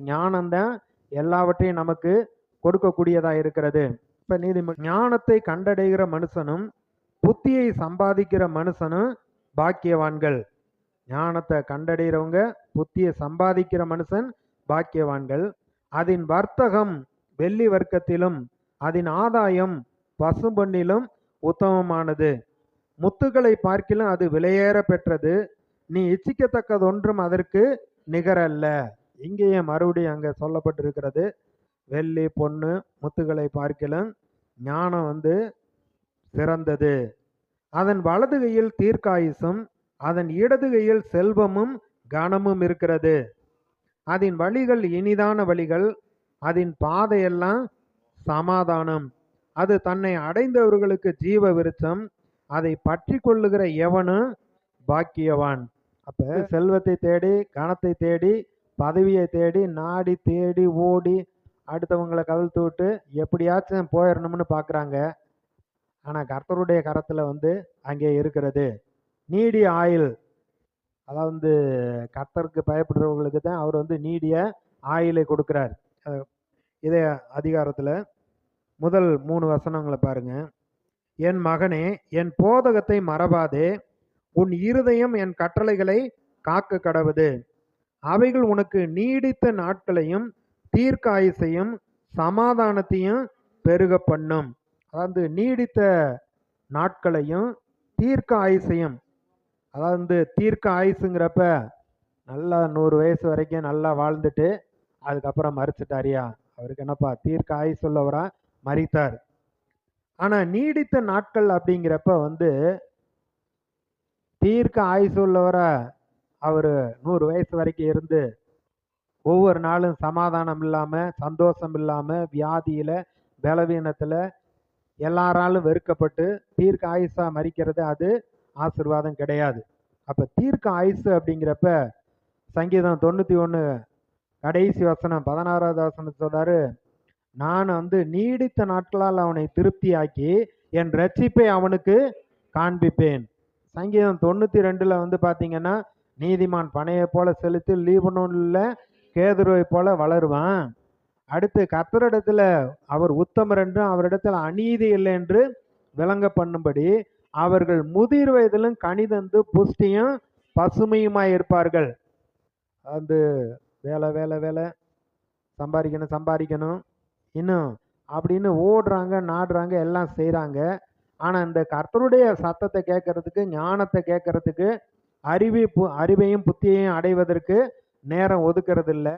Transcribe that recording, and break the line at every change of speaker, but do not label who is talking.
ஞானம்தான் எல்லாவற்றையும் நமக்கு கொடுக்கக்கூடியதா இருக்கிறது. இப்ப ஞானத்தை கண்டடைகிற மனுஷனும் புத்தியை சம்பாதிக்கிற மனுஷனும் பாக்கியவான்கள். ஞானத்தை கண்டடைகிறவங்க, புத்தியை சம்பாதிக்கிற மனுஷன் பாக்கியவான்கள். அதன் வர்த்தகம் வெள்ளி வர்க்கத்திலும் அதன் ஆதாயம் பசும்பொன்னிலும் உத்தமமானது. முத்துக்களை பார்க்கிலும் அது விலையேற பெற்றது. நீ இச்சிக்கத்தக்கது ஒன்றும் அதற்கு நிகரல்ல. இங்கேயே மறுபடியும் அங்க சொல்லப்பட்டிருக்கிறது, வெள்ளி பொண்ணு முத்துக்களை பார்க்கிலும் ஞானம் சிறந்தது. அதன் வலது கையில் தீர்க்காயுசும் அதன் இடது கையில் செல்வமும் கனமும் இருக்கிறது. அதன் வழிகள் இனிதான வழிகள், அதன் பாதையெல்லாம் சமாதானம். அது தன்னை அடைந்தவர்களுக்கு ஜீவ விருட்சம். அதை பற்றி கொள்ளுகிற எவனும் பாக்கியவான். அப்ப செல்வத்தை தேடி, கனத்தை தேடி, பதவியை தேடி, நாடி தேடி ஓடி அடுத்தவங்களை கவிழ்த்து விட்டு எப்படியாச்சும் போயிடணும்னு பார்க்குறாங்க. ஆனால் கர்த்தருடைய கரத்தில் அங்கே இருக்கிறது நீடிய ஆயுள். அதாவது கர்த்தருக்கு பயப்படுறவங்களுக்கு தான் அவர் நீடிய ஆயுளை கொடுக்கிறார். இதே அதிகாரத்தில் முதல் 3 வசனங்களை பாருங்க. என் மகனே, என் போதகத்தை மறவாதே, உன் இருதயம் என் கட்டளைகளை காக்க கடவுது. அவைகள் உனக்கு நீடித்த நாட்களையும் தீர்க்க ஆயுசையும் சமாதானத்தையும் பெருக பண்ணும். அதாவது நீடித்த நாட்களையும் தீர்க்க ஆயுசையும், அதாவது தீர்க்க ஆயுசுங்கிறப்ப நல்லா 100 வயசு வரைக்கும் நல்லா வாழ்ந்துட்டு அதுக்கப்புறம் மறிச்சிட்டாரியா, அவருக்கு என்னப்பா தீர்க்க ஆயுசு உள்ளவரா, மறித்தார். ஆனா நீடித்த நாட்கள் அப்படிங்கிறப்ப தீர்க்க ஆயுசு உள்ளவரா அவர் 100 வயசு வரைக்கும் இருந்து ஒவ்வொரு நாளும் சமாதானம் இல்லாம, சந்தோஷம் இல்லாம, வியாதியில, பலவீனத்துல, எல்லாராலும் வெறுக்கப்பட்டு தீர்க்க ஆயுசா மறிக்கிறது அது ஆசீர்வாதம் கிடையாது. அப்ப தீர்க்க ஆயுசு அப்படிங்கிறப்ப சங்கீதம் 91 கடைசி வசனம் 16வது வசனம் சொல்றாரு, நான் நீடித்த நாட்களால் அவனை திருப்தியாக்கி என் ரட்சிப்பை அவனுக்கு காண்பிப்பேன். சங்கீதம் 92ல பாத்தீங்கன்னா, நீதிமான் பனையை போல செலுத்தி லீபனோன்ல கேதுருவை போல வளருவான். அடுத்து கர்த்தரிடத்துல அவர் உத்தமர் என்றும் அவரிடத்துல அநீதி இல்லை என்று விளங்க பண்ணும்படி அவர்கள் முதிர் வயதிலும் கனிதந்து புஷ்டியும் பசுமையுமாய் இருப்பார்கள். வேலை வேலை வேலை, சம்பாதிக்கணும் சம்பாதிக்கணும் இன்னும் அப்படின்னு ஓடுறாங்க, நாடுறாங்க, எல்லாம் செய்கிறாங்க. ஆனால் இந்த கர்த்தருடைய சத்தத்தை கேட்கறதுக்கு, ஞானத்தை கேட்கறதுக்கு, அறிவையும் புத்தியையும் அடைவதற்கு நேரம் ஒதுக்கிறது இல்லை.